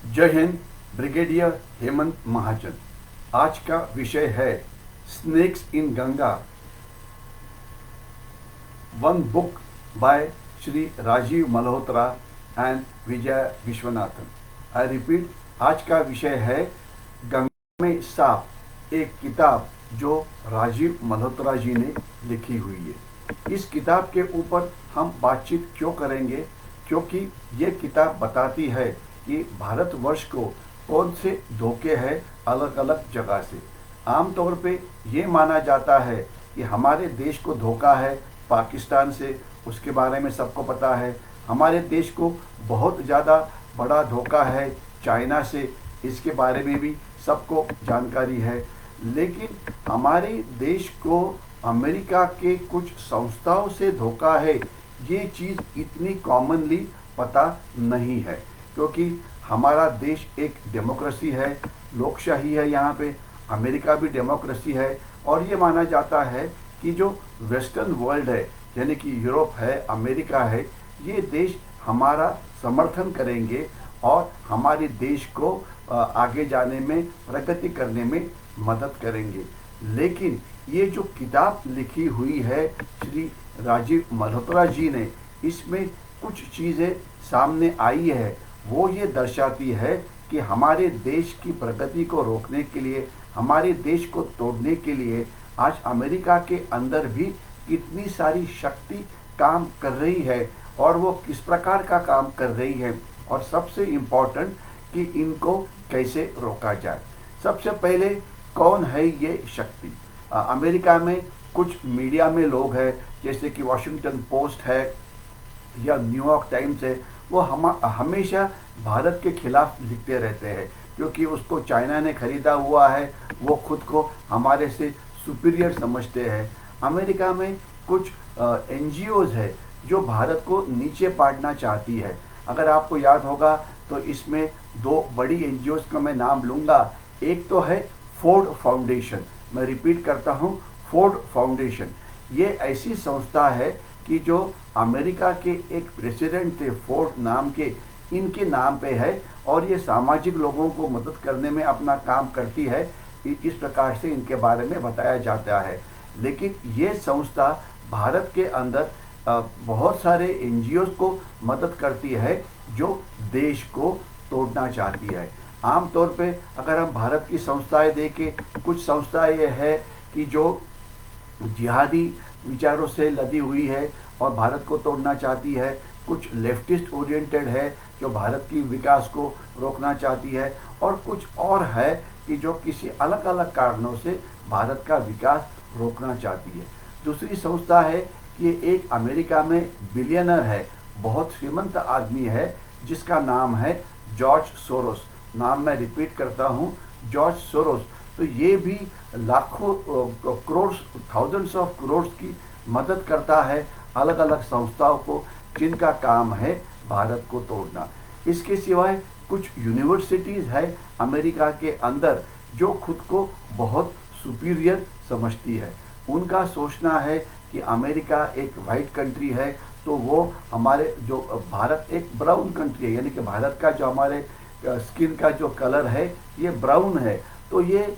जय हिंद। ब्रिगेडियर हेमंत महाजन। आज का विषय है snakes in Ganga, one book by Shri Rajiv Malhotra and Vijay Vishwanathan. I repeat, आज का विषय है गंगा में सांप, एक किताब जो राजीव मल्होत्रा जी ने लिखी हुई है। इस किताब के ऊपर हम बातचीत क्यों करेंगे? क्योंकि ये किताब बताती है कि भारतवर्ष को कौन से धोखे हैं अलग अलग जगह से। आमतौर पे ये माना जाता है कि हमारे देश को धोखा है पाकिस्तान से, उसके बारे में सबको पता है। हमारे देश को बहुत ज़्यादा बड़ा धोखा है चाइना से, इसके बारे में भी सबको जानकारी है। लेकिन हमारे देश को अमेरिका के कुछ संस्थाओं से धोखा है, ये चीज़ इतनी कॉमनली पता नहीं है। क्योंकि हमारा देश एक डेमोक्रेसी है, लोकशाही है, यहाँ पे अमेरिका भी डेमोक्रेसी है। और ये माना जाता है कि जो वेस्टर्न वर्ल्ड है, यानी कि यूरोप है, अमेरिका है, ये देश हमारा समर्थन करेंगे और हमारे देश को आगे जाने में, प्रगति करने में मदद करेंगे। लेकिन ये जो किताब लिखी हुई है श्री राजीव मल्होत्रा जी ने, इसमें कुछ चीज़ें सामने आई है। वो ये दर्शाती है कि हमारे देश की प्रगति को रोकने के लिए, हमारे देश को तोड़ने के लिए आज अमेरिका के अंदर भी कितनी सारी शक्ति काम कर रही है और वो किस प्रकार का काम कर रही है, और सबसे इम्पोर्टेंट कि इनको कैसे रोका जाए। सबसे पहले कौन है ये शक्ति? अमेरिका में कुछ मीडिया में लोग हैं, जैसे कि वॉशिंगटन पोस्ट है या न्यूयॉर्क टाइम्स है, वो हमेशा भारत के खिलाफ लिखते रहते हैं क्योंकि उसको चाइना ने खरीदा हुआ है। वो खुद को हमारे से सुपीरियर समझते हैं। अमेरिका में कुछ एनजीओज है जो भारत को नीचे पाड़ना चाहती है। अगर आपको याद होगा तो इसमें दो बड़ी एनजीओज का मैं नाम लूँगा। एक तो है फोर्ड फाउंडेशन, मैं रिपीट करता हूँ, फोर्ड फाउंडेशन। ये ऐसी संस्था है कि जो अमेरिका के एक प्रेसिडेंट थे फोर्ड नाम के, इनके नाम पे है और ये सामाजिक लोगों को मदद करने में अपना काम करती है। इस प्रकार से इनके बारे में बताया जाता है। लेकिन ये संस्था भारत के अंदर बहुत सारे एनजीओज को मदद करती है जो देश को तोड़ना चाहती है। आमतौर पे अगर हम भारत की संस्थाएं देखें, कुछ संस्थाएं ये है कि जो जिहादी विचारों से लदी हुई है और भारत को तोड़ना चाहती है। कुछ लेफ्टिस्ट ओरिएंटेड है जो भारत की विकास को रोकना चाहती है, और कुछ और है कि जो किसी अलग अलग कारणों से भारत का विकास रोकना चाहती है। दूसरी संस्था है कि एक अमेरिका में बिलियनर है, बहुत श्रीमंत आदमी है, जिसका नाम है जॉर्ज सोरोस। नाम मैं रिपीट करता हूँ, जॉर्ज सोरोस। तो ये भी लाखों करोड़, थाउजेंड्स ऑफ करोड़ की मदद करता है अलग अलग संस्थाओं को जिनका काम है भारत को तोड़ना। इसके सिवाय कुछ यूनिवर्सिटीज़ है अमेरिका के अंदर जो खुद को बहुत सुपीरियर समझती है। उनका सोचना है कि अमेरिका एक वाइट कंट्री है, तो वो हमारे जो भारत एक ब्राउन कंट्री है, यानी कि भारत का जो हमारे स्किन का जो कलर है ये ब्राउन है, तो ये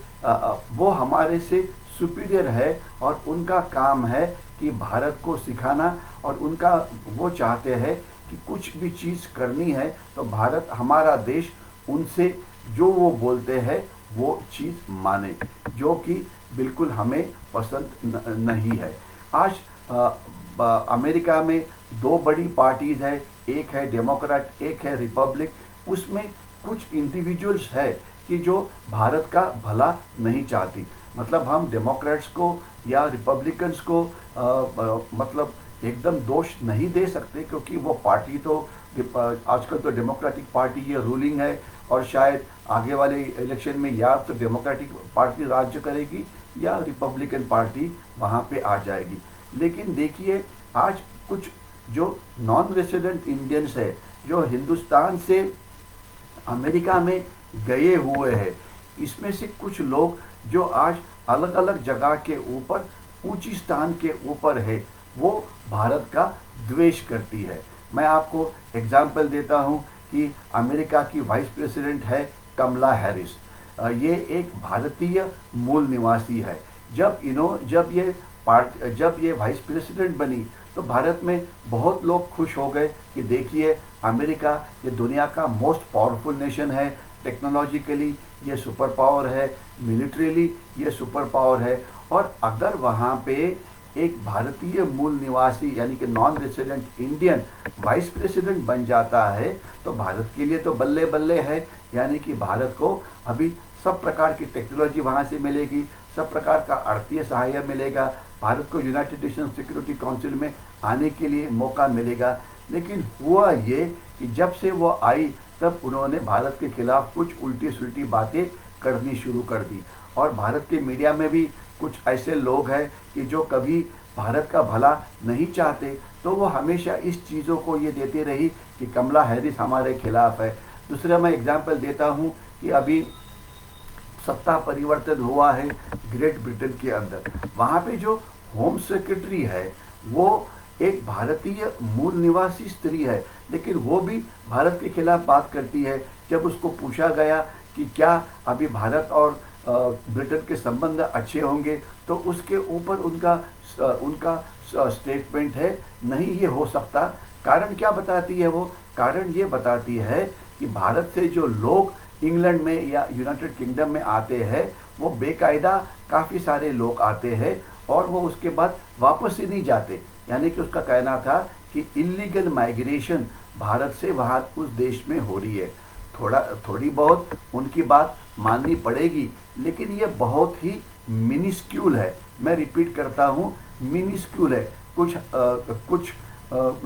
वो हमारे से सुपीरियर है। और उनका काम है कि भारत को सिखाना, और उनका वो चाहते हैं कि कुछ भी चीज़ करनी है तो भारत, हमारा देश, उनसे जो वो बोलते हैं वो चीज़ माने, जो कि बिल्कुल हमें पसंद नहीं है। आज अमेरिका में दो बड़ी पार्टीज़ है, एक है डेमोक्रेट, एक है रिपब्लिक। उसमें कुछ इंडिविजुअल्स है कि जो भारत का भला नहीं चाहती। मतलब हम डेमोक्रेट्स को या रिपब्लिकन्स को मतलब एकदम दोष नहीं दे सकते, क्योंकि वो पार्टी तो आजकल तो डेमोक्रेटिक पार्टी ये रूलिंग है, और शायद आगे वाले इलेक्शन में या तो डेमोक्रेटिक पार्टी राज्य करेगी या रिपब्लिकन पार्टी वहाँ पे आ जाएगी। लेकिन देखिए, आज कुछ जो नॉन रेसिडेंट इंडियंस है जो हिंदुस्तान से अमेरिका में गए हुए हैं, इसमें से कुछ लोग जो आज अलग अलग जगह के ऊपर ऊंची स्थान के ऊपर है, वो भारत का द्वेष करती है। मैं आपको एग्जाम्पल देता हूँ कि अमेरिका की वाइस प्रेसिडेंट है कमला हैरिस। ये एक भारतीय मूल निवासी है। जब ये वाइस प्रेसिडेंट बनी तो भारत में बहुत लोग खुश हो गए कि देखिए, अमेरिका ये दुनिया का मोस्ट पावरफुल नेशन है, टेक्नोलॉजिकली ये सुपर पावर है, मिलिट्रीली ये सुपर पावर है, और अगर वहाँ पे एक भारतीय मूल निवासी यानी कि non resident Indian vice president बन जाता है तो भारत के लिए तो बल्ले बल्ले है। यानी कि भारत को अभी सब प्रकार की टेक्नोलॉजी वहाँ से मिलेगी, सब प्रकार का आर्थिक सहायता मिलेगा, भारत को यूनाइटेड नेशन सिक्योरिटी काउंसिल में आने के लिए मौका मिलेगा। लेकिन हुआ ये कि जब से वो आई तब उन्होंने भारत के खिलाफ कुछ उल्टी सुल्टी बातें करनी शुरू कर दी, और भारत के मीडिया में भी कुछ ऐसे लोग हैं कि जो कभी भारत का भला नहीं चाहते, तो वो हमेशा इस चीज़ों को ये देते रही कि कमला हैरिस हमारे खिलाफ है। दूसरा मैं एग्जांपल देता हूँ कि अभी सत्ता परिवर्तन हुआ है ग्रेट ब्रिटेन के अंदर। वहाँ पे जो होम सेक्रेटरी है वो एक भारतीय मूल निवासी स्त्री है, लेकिन वो भी भारत के खिलाफ बात करती है। जब उसको पूछा गया कि क्या अभी भारत और ब्रिटेन के संबंध अच्छे होंगे, तो उसके ऊपर उनका स्टेटमेंट है, नहीं ये हो सकता। कारण क्या बताती है वो? कारण ये बताती है कि भारत से जो लोग इंग्लैंड में या यूनाइटेड किंगडम में आते हैं वो बेकायदा काफ़ी सारे लोग आते हैं और वो उसके बाद वापस ही नहीं जाते। यानी कि उसका कहना था कि इलीगल माइग्रेशन भारत से वहाँ उस देश में हो रही है। थोड़ी बहुत उनकी बात माननी पड़ेगी, लेकिन ये बहुत ही मिनिस्क्यूल है। मैं रिपीट करता हूँ, मिनिस्क्यूल है। कुछ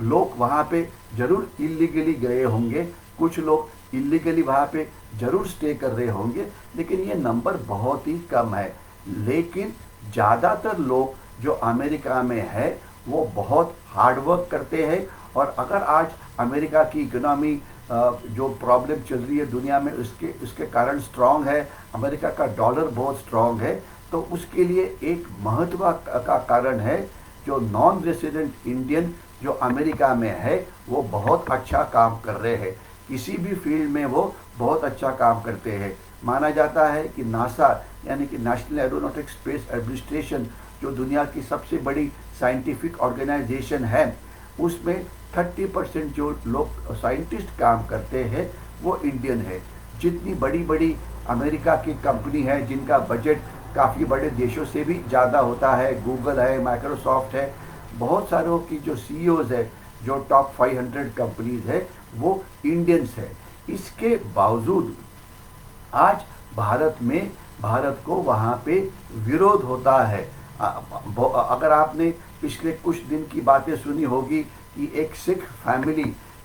लोग वहाँ पे जरूर इलीगली गए होंगे, कुछ लोग इलीगली वहाँ पे जरूर स्टे कर रहे होंगे, लेकिन ये नंबर बहुत ही कम है। लेकिन ज़्यादातर लोग जो अमेरिका में है वो बहुत हार्ड वर्क करते हैं, और अगर आज अमेरिका की इकोनॉमी जो प्रॉब्लम चल रही है दुनिया में उसके कारण स्ट्रांग है, अमेरिका का डॉलर बहुत स्ट्रांग है, तो उसके लिए एक महत्व का कारण है जो नॉन रेसिडेंट इंडियन जो अमेरिका में है वो बहुत अच्छा काम कर रहे हैं। किसी भी फील्ड में वो बहुत अच्छा काम करते हैं। माना जाता है कि नासा यानी कि नेशनल एरोनॉटिक स्पेस एडमिनिस्ट्रेशन जो दुनिया की सबसे बड़ी साइंटिफिक ऑर्गेनाइजेशन है, उसमें 30% जो लोग साइंटिस्ट काम करते हैं वो इंडियन है। जितनी बड़ी बड़ी अमेरिका की कंपनी है जिनका बजट काफ़ी बड़े देशों से भी ज़्यादा होता है, गूगल है, माइक्रोसॉफ्ट है, बहुत सारों की जो सीईओज है, जो टॉप 500 कंपनीज है वो इंडियंस है। इसके बावजूद आज भारत को वहाँ पे विरोध होता है। अगर आपने पिछले कुछ दिन की बातें सुनी होगी कि एक सिख फैमिली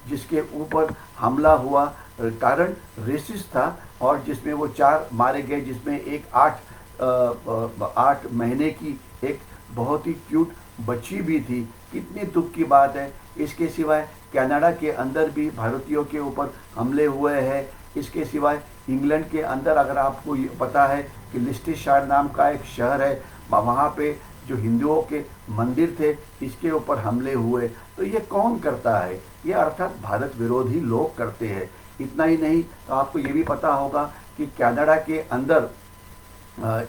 जिसके ऊपर हमला हुआ, कारण रेसिस्ट था, और जिसमें वो 4 मारे गए, जिसमें एक 8 महीने की एक बहुत ही क्यूट बच्ची भी थी। कितनी दुख की बात है। इसके सिवाय कनाडा के अंदर भी भारतीयों के ऊपर हमले हुए हैं। इसके सिवाय इंग्लैंड के अंदर अगर आपको ये पता है कि लिस्टेशायर नाम का एक शहर है, वहाँ पे जो हिंदुओं के मंदिर थे इसके ऊपर हमले हुए। तो ये कौन करता है? ये अर्थात भारत विरोधी लोग करते हैं। इतना ही नहीं, तो आपको ये भी पता होगा कि कनाडा के अंदर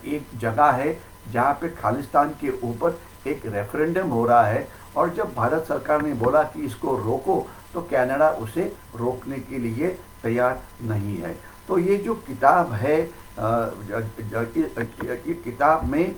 एक जगह है जहाँ पे खालिस्तान के ऊपर एक रेफरेंडम हो रहा है, और जब भारत सरकार ने बोला कि इसको रोको तो कनाडा उसे रोकने के लिए तैयार नहीं है। तो ये जो किताब है, किताब में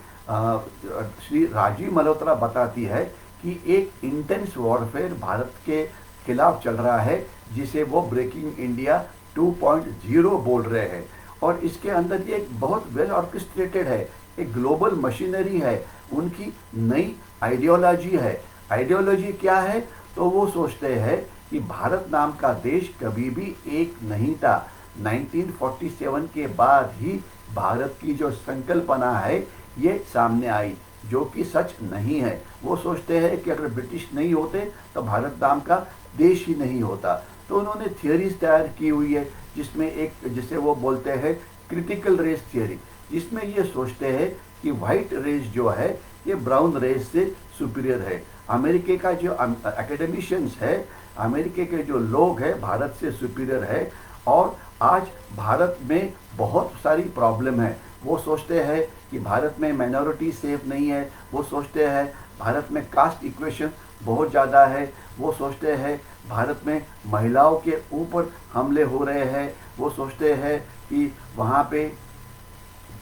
श्री राजीव मल्होत्रा बताती है कि एक इंटेंस वॉरफेयर भारत के खिलाफ चल रहा है जिसे वो ब्रेकिंग इंडिया 2.0 बोल रहे हैं। और इसके अंदर ये एक बहुत वेल ऑर्केस्ट्रेटेड है, एक ग्लोबल मशीनरी है, उनकी नई आइडियोलॉजी है। आइडियोलॉजी क्या है? तो वो सोचते हैं कि भारत नाम का देश कभी भी एक नहीं था। 1947 के बाद ही भारत की जो संकल्पना है ये सामने आई, जो कि सच नहीं है। वो सोचते हैं कि अगर ब्रिटिश नहीं होते तो भारत नाम का देश ही नहीं होता। तो उन्होंने थियोरीज तैयार की हुई है जिसे वो बोलते हैं क्रिटिकल रेस थियोरी, जिसमें ये सोचते हैं कि वाइट रेस जो है ये ब्राउन रेस से सुपीरियर है। अमेरिका का जो एकेडमिशियंस है, अमेरिका के जो लोग हैं भारत से सुपीरियर है। और आज भारत में बहुत सारी प्रॉब्लम है। वो सोचते हैं कि भारत में माइनॉरिटी सेफ नहीं है, वो सोचते हैं भारत में कास्ट इक्वेशन बहुत ज़्यादा है, वो सोचते हैं भारत में महिलाओं के ऊपर हमले हो रहे हैं, वो सोचते हैं कि वहाँ पे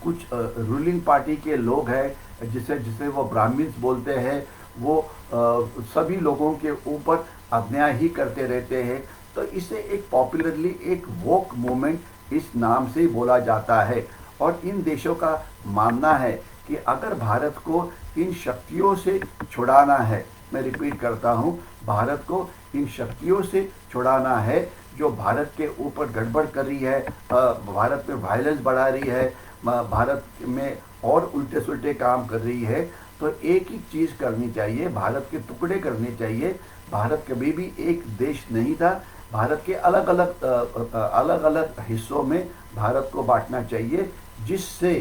कुछ रूलिंग पार्टी के लोग हैं जिसे जिसे वो ब्राह्मण्स बोलते हैं, वो सभी लोगों के ऊपर अन्याय ही करते रहते हैं। तो इसे एक पॉपुलरली एक वोक मूवमेंट इस नाम से बोला जाता है। और इन देशों का मानना है कि अगर भारत को इन शक्तियों से छुड़ाना है, मैं रिपीट करता हूँ, भारत को इन शक्तियों से छुड़ाना है जो भारत के ऊपर गड़बड़ कर रही है, भारत में वायलेंस बढ़ा रही है, भारत में और उल्टे सुल्टे काम कर रही है, तो एक ही चीज़ करनी चाहिए, भारत के टुकड़े करने चाहिए। भारत कभी भी एक देश नहीं था, भारत के अलग अलग हिस्सों में भारत को बांटना चाहिए, जिससे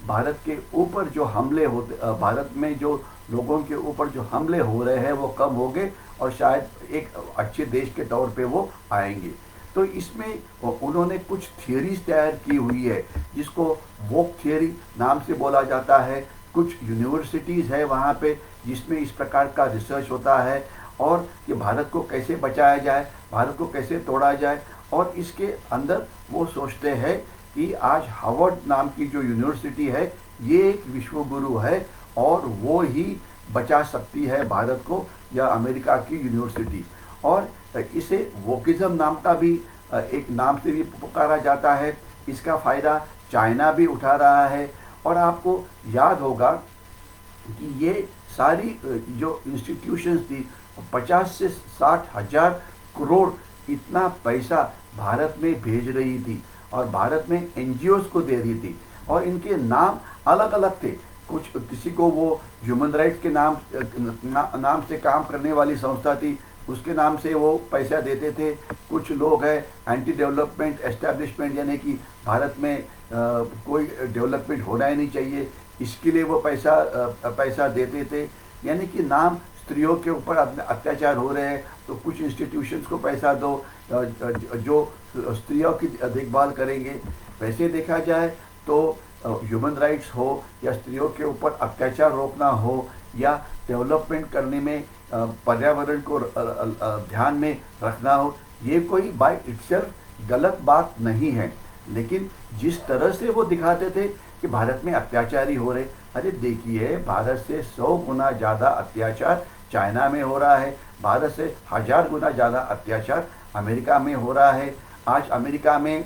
भारत के ऊपर जो हमले होते, भारत में जो लोगों के ऊपर जो हमले हो रहे हैं वो कम होंगे और शायद एक अच्छे देश के तौर पे वो आएंगे। तो इसमें उन्होंने कुछ थियरीज तैयार की हुई है जिसको वोक थियरी नाम से बोला जाता है। कुछ यूनिवर्सिटीज़ है वहाँ पे जिसमें इस प्रकार का रिसर्च होता है और कि भारत को कैसे बचाया जाए, भारत को कैसे तोड़ा जाए। और इसके अंदर वो सोचते हैं कि आज हार्वर्ड नाम की जो यूनिवर्सिटी है ये एक विश्वगुरु है और वो ही बचा सकती है भारत को, या अमेरिका की यूनिवर्सिटी। और इसे वोकिज्म नाम का भी एक नाम से भी पुकारा जाता है। इसका फ़ायदा चाइना भी उठा रहा है। और आपको याद होगा कि ये सारी जो इंस्टीट्यूशंस थी 50 से 60 हज़ार करोड़ इतना पैसा भारत में भेज रही थी और भारत में एनजीओज को दे रही थी। और इनके नाम अलग अलग थे। कुछ किसी को वो ह्यूमन राइट्स के नाम से काम करने वाली संस्था थी, उसके नाम से वो पैसा देते थे। कुछ लोग हैं एंटी डेवलपमेंट एस्टेब्लिशमेंट, यानी कि भारत में कोई डेवलपमेंट होना ही नहीं चाहिए, इसके लिए वो पैसा देते थे। यानी कि नाम स्त्रियों के ऊपर अत्याचार हो रहे हैं तो कुछ इंस्टीट्यूशंस को पैसा दो जो स्त्रियों की देखभाल करेंगे। वैसे देखा जाए तो ह्यूमन राइट्स हो या स्त्रियों के ऊपर अत्याचार रोकना हो या डेवलपमेंट करने में पर्यावरण को ध्यान में रखना हो, ये कोई बाय इटसेल्फ गलत बात नहीं है। लेकिन जिस तरह से वो दिखाते थे कि भारत में अत्याचार ही हो रहे, अरे देखिए भारत से 100 गुना ज़्यादा अत्याचार चाइना में हो रहा है, भारत से 1000 गुना ज़्यादा अत्याचार अमेरिका में हो रहा है। आज अमेरिका में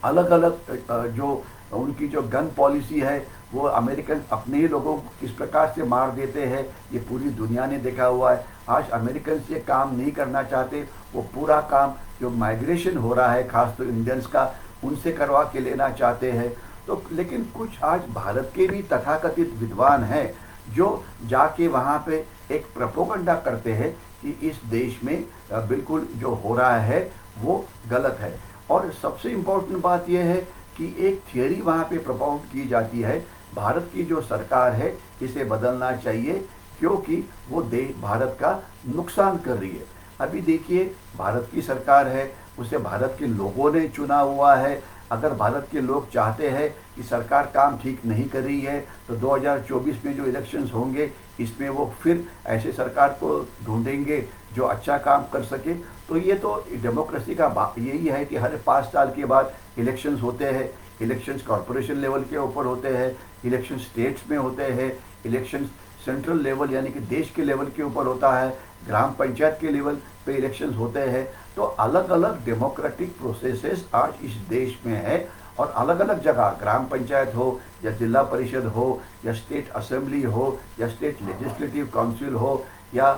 अलग अलग जो उनकी जो गन पॉलिसी है वो अमेरिकन अपने ही लोगों को किस प्रकार से मार देते हैं, ये पूरी दुनिया ने देखा हुआ है। आज अमेरिकन ये काम नहीं करना चाहते, वो पूरा काम जो माइग्रेशन हो रहा है खास तो इंडियंस का, उनसे करवा के लेना चाहते हैं। तो लेकिन कुछ आज भारत के भी तथाकथित विद्वान हैं जो जाके वहाँ पे एक प्रोपेगेंडा करते हैं कि इस देश में बिल्कुल जो हो रहा है वो गलत है। और सबसे इम्पोर्टेंट बात यह है कि एक थियरी वहाँ पे प्रपोज की जाती है, भारत की जो सरकार है इसे बदलना चाहिए क्योंकि वो भारत का नुकसान कर रही है। अभी देखिए भारत की सरकार है, उसे भारत के लोगों ने चुना हुआ है। अगर भारत के लोग चाहते हैं कि सरकार काम ठीक नहीं कर रही है तो 2024 में जो इलेक्शंस होंगे इसमें वो फिर ऐसे सरकार को ढूंढेंगे जो अच्छा काम कर सके। तो ये तो डेमोक्रेसी का यही है कि हर 5 साल के बाद इलेक्शंस होते हैं। इलेक्शंस कॉरपोरेशन लेवल के ऊपर होते हैं, इलेक्शन स्टेट्स में होते हैं, इलेक्शंस सेंट्रल लेवल यानी कि देश के लेवल के ऊपर होता है, ग्राम पंचायत के लेवल पे इलेक्शंस होते हैं। तो अलग अलग डेमोक्रेटिक प्रोसेसेस आज इस देश में है और अलग अलग जगह ग्राम पंचायत हो या जिला परिषद हो या स्टेट असेंबली हो या स्टेट लेजिस्लेटिव काउंसिल हो या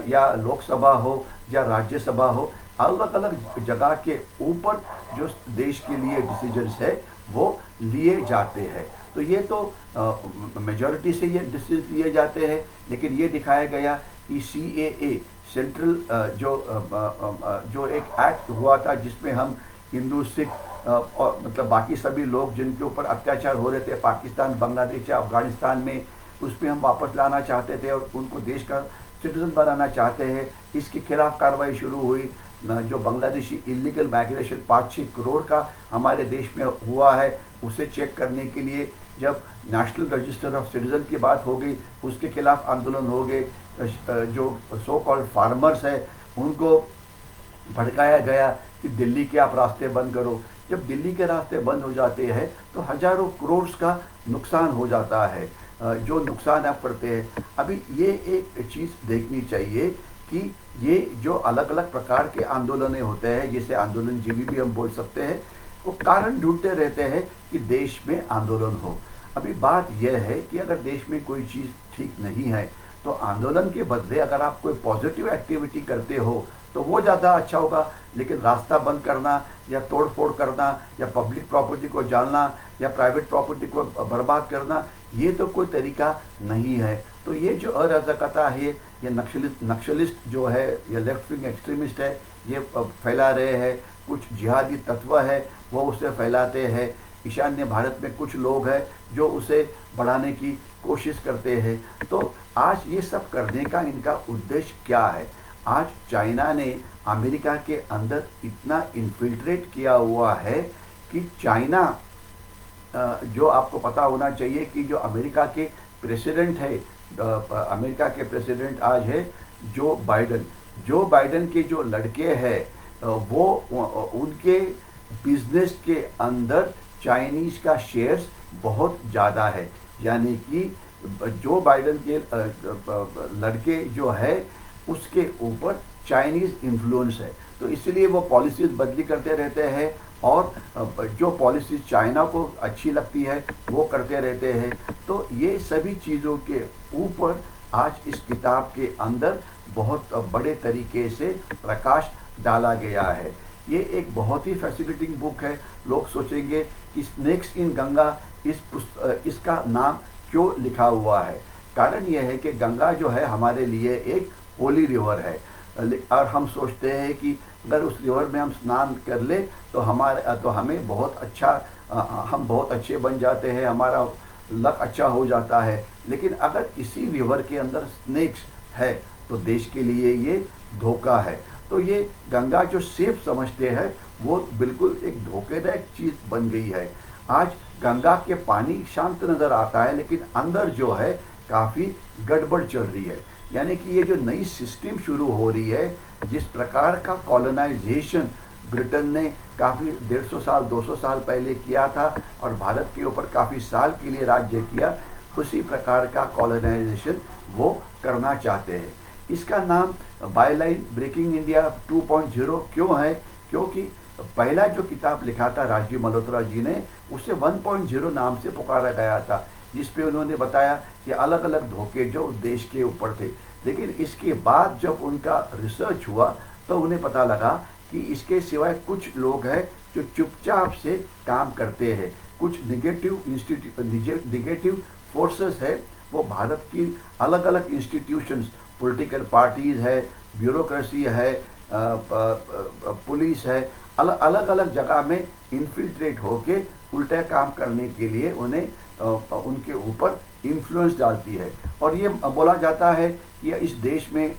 या लोकसभा हो या राज्यसभा हो, अलग अलग जगह के ऊपर जो देश के लिए डिसीजंस है वो लिए जाते हैं। तो ये तो मेजॉरिटी से ये डिसीजन लिए जाते हैं। लेकिन ये दिखाया गया कि CAA सेंट्रल जो एक एक्ट हुआ था जिसमें हम हिंदू सिख और मतलब बाकी सभी लोग जिनके ऊपर अत्याचार हो रहे थे पाकिस्तान बांग्लादेश या अफगानिस्तान में, उसमें हम वापस लाना चाहते थे और उनको देश का सिटीजन बनाना चाहते हैं, इसके खिलाफ कार्रवाई शुरू हुई। जो बांग्लादेशी इलीगल माइग्रेशन 5-6 करोड़ का हमारे देश में हुआ है, उसे चेक करने के लिए जब नेशनल रजिस्टर ऑफ सिटीजन की बात हो गई, उसके खिलाफ आंदोलन हो गए। जो सो कॉल्ड फार्मर्स है उनको भड़काया गया कि दिल्ली के आप रास्ते बंद करो। जब दिल्ली के रास्ते बंद हो जाते हैं तो हजारों करोड़ का नुकसान हो जाता है, जो नुकसान आप करते हैं। अभी ये एक चीज़ देखनी चाहिए कि ये जो अलग अलग प्रकार के आंदोलन होते हैं, जिसे आंदोलन जीवी भी हम बोल सकते हैं, वो कारण ढूंढते रहते हैं कि देश में आंदोलन हो। अभी बात यह है कि अगर देश में कोई चीज़ ठीक नहीं है तो आंदोलन के बदले अगर आप कोई पॉजिटिव एक्टिविटी करते हो तो वो ज़्यादा अच्छा होगा। लेकिन रास्ता बंद करना या तोड़ फोड़ करना या पब्लिक प्रॉपर्टी को जालना या प्राइवेट प्रॉपर्टी को बर्बाद करना, ये तो कोई तरीका नहीं है। तो ये जो अराजकता है, ये नक्सलिस्ट जो है, ये लेफ्ट विंग एक्सट्रीमिस्ट है, ये फैला रहे हैं। कुछ जिहादी तत्व है वो उसे फैलाते हैं। ईशान्य भारत में कुछ लोग हैं जो उसे बढ़ाने की कोशिश करते हैं। तो आज ये सब करने का इनका उद्देश्य क्या है? आज चाइना ने अमेरिका के अंदर इतना इन्फिल्ट्रेट किया हुआ है कि चाइना, जो आपको पता होना चाहिए कि जो अमेरिका के प्रेसिडेंट है, अमेरिका के प्रेसिडेंट आज है जो बाइडन। जो बाइडन के जो लड़के हैं वो उनके बिजनेस के अंदर चाइनीज का शेयर्स बहुत ज़्यादा है। यानी कि जो बाइडन के लड़के जो है उसके ऊपर चाइनीज इन्फ्लुएंस है। तो इसलिए वो पॉलिसीज बदली करते रहते हैं और जो पॉलिसी चाइना को अच्छी लगती है वो करते रहते हैं। तो ये सभी चीज़ों के ऊपर आज इस किताब के अंदर बहुत बड़े तरीके से प्रकाश डाला गया है। ये एक बहुत ही फैसिनेटिंग बुक है। लोग सोचेंगे कि स्नेक्स इन गंगा इसका नाम क्यों लिखा हुआ है। कारण यह है कि गंगा जो है हमारे लिए एक होली रिवर है और हम सोचते हैं कि अगर उस रिवर में हम स्नान कर ले तो हमें बहुत अच्छा, हम बहुत अच्छे बन जाते हैं, हमारा लक अच्छा हो जाता है। लेकिन अगर इसी रिवर के अंदर स्नेक्स है तो देश के लिए ये धोखा है। तो ये गंगा जो सेफ समझते हैं वो बिल्कुल एक धोखेदायक चीज़ बन गई है। आज गंगा के पानी शांत नज़र आता है लेकिन अंदर जो है काफ़ी गड़बड़ चल रही है। यानी कि ये जो नई सिस्टम शुरू हो रही है, जिस प्रकार का कॉलोनाइजेशन ब्रिटेन ने काफ़ी 150 साल 200 साल पहले किया था और भारत के ऊपर काफ़ी साल के लिए राज्य किया, उसी प्रकार का कॉलोनाइजेशन वो करना चाहते हैं। इसका नाम बायलाइन ब्रेकिंग इंडिया 2.0 क्यों है? क्योंकि पहला जो किताब लिखा था राजीव मल्होत्रा जी ने, उसे 1.0 नाम से पुकारा गया था, जिसपे उन्होंने बताया कि अलग अलग धोखे जो देश के ऊपर थे। लेकिन इसके बाद जब उनका रिसर्च हुआ तो उन्हें पता लगा कि इसके सिवाय कुछ लोग हैं जो चुपचाप से काम करते हैं। कुछ निगेटिव फोर्सेस है, वो भारत की अलग अलग इंस्टीट्यूशंस, पॉलिटिकल पार्टीज है, ब्यूरोक्रेसी है, पुलिस है, अलग अलग जगह में इन्फिल्ट्रेट होके उल्टा काम करने के लिए उन्हें उनके ऊपर इन्फ्लुएंस डालती है। और ये बोला जाता है कि इस देश में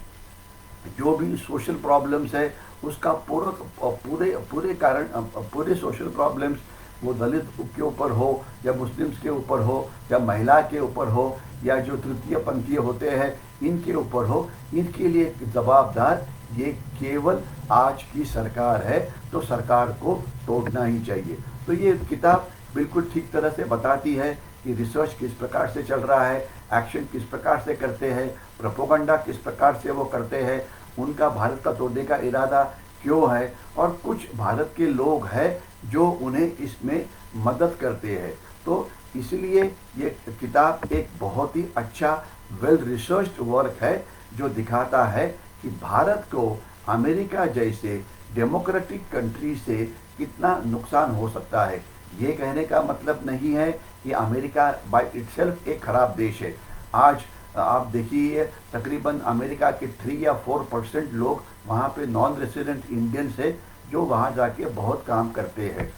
जो भी सोशल प्रॉब्लम्स है उसका पूरे कारण, पूरे सोशल प्रॉब्लम्स वो दलित के ऊपर हो या मुस्लिम्स के ऊपर हो या महिला के ऊपर हो या जो तृतीय पंथीय होते हैं इनके ऊपर हो, इनके लिए जवाबदार ये केवल आज की सरकार है। तो सरकार को तोड़ना ही चाहिए। तो ये किताब बिल्कुल ठीक तरह से बताती है कि रिसर्च किस प्रकार से चल रहा है, एक्शन किस प्रकार से करते हैं, प्रोपोगंडा किस प्रकार से वो करते हैं, उनका भारत का तोड़ने का इरादा क्यों है, और कुछ भारत के लोग हैं जो उन्हें इसमें मदद करते हैं। तो इसलिए ये किताब एक बहुत ही अच्छा वेल रिसर्च्ड वर्क है जो दिखाता है कि भारत को अमेरिका जैसे डेमोक्रेटिक कंट्री से कितना नुकसान हो सकता है। ये कहने का मतलब नहीं है कि अमेरिका बाय इटसेल्फ एक खराब देश है। आज आप देखिए तकरीबन अमेरिका के 3 या 4% लोग वहाँ पे नॉन रेसिडेंट इंडियंस है जो वहाँ जाके बहुत काम करते हैं।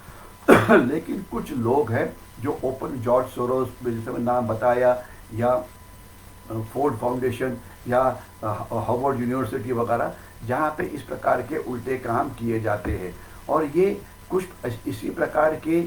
लेकिन कुछ लोग हैं जो ओपन, जॉर्ज सोरोस जैसे मैंने नाम बताया, या फोर्ड फाउंडेशन या हार्वर्ड यूनिवर्सिटी वगैरह, जहाँ पे इस प्रकार के उल्टे काम किए जाते हैं। और ये कुछ इसी प्रकार के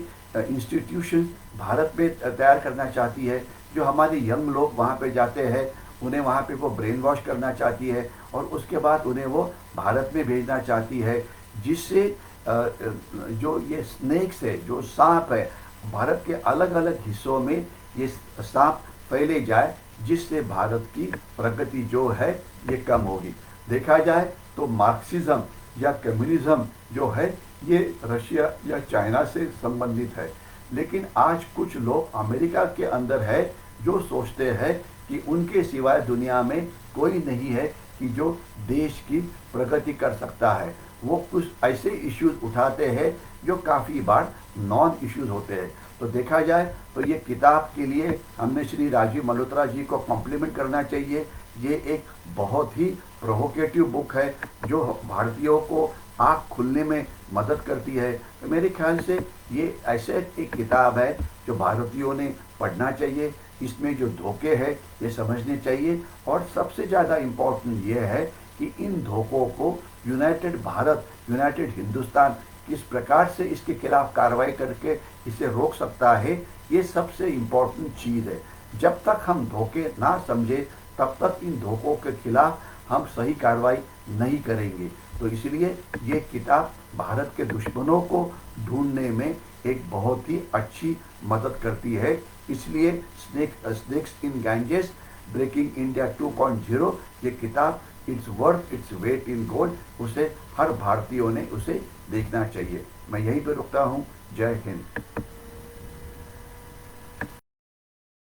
इंस्टीट्यूशन भारत में तैयार करना चाहती है, जो हमारे यंग लोग वहाँ पे जाते हैं, उन्हें वहाँ पे वो ब्रेन वॉश करना चाहती है और उसके बाद उन्हें वो भारत में भेजना चाहती है, जिससे जो ये स्नेक्स है, जो सांप है, भारत के अलग अलग हिस्सों में ये सांप फैले जाए, जिससे भारत की प्रगति जो है ये कम होगी। देखा जाए तो मार्क्सिज्म या कम्युनिज्म जो है ये रशिया या चाइना से संबंधित है, लेकिन आज कुछ लोग अमेरिका के अंदर है जो सोचते हैं कि उनके सिवाय दुनिया में कोई नहीं है कि जो देश की प्रगति कर सकता है। वो कुछ ऐसे इश्यूज उठाते हैं जो काफ़ी बार नॉन इश्यूज होते हैं। तो देखा जाए तो ये किताब के लिए हमने श्री राजीव मल्होत्रा जी को कॉम्प्लीमेंट करना चाहिए। ये एक बहुत ही प्रोवोकेटिव बुक है जो भारतीयों को आँख खुलने में मदद करती है। तो मेरे ख्याल से ये ऐसे एक किताब है जो भारतीयों ने पढ़ना चाहिए। इसमें जो धोखे हैं ये समझने चाहिए, और सबसे ज़्यादा इम्पोर्टेंट ये है कि इन धोखों को यूनाइटेड भारत, यूनाइटेड हिंदुस्तान किस प्रकार से इसके खिलाफ कार्रवाई करके इसे रोक सकता है, ये सबसे इम्पोर्टेंट चीज़ है। जब तक हम धोखे ना समझे तब तक इन धोखों के खिलाफ हम सही कार्रवाई नहीं करेंगे। तो इसलिए ये किताब भारत के दुश्मनों को ढूंढने में एक बहुत ही अच्छी मदद करती है। इसलिए snakes in Ganges breaking India 2.0 ये किताब it's worth its weight in gold, उसे हर भारतीयों ने उसे देखना चाहिए। मैं यहीं पर रुकता हूँ। जय हिंद।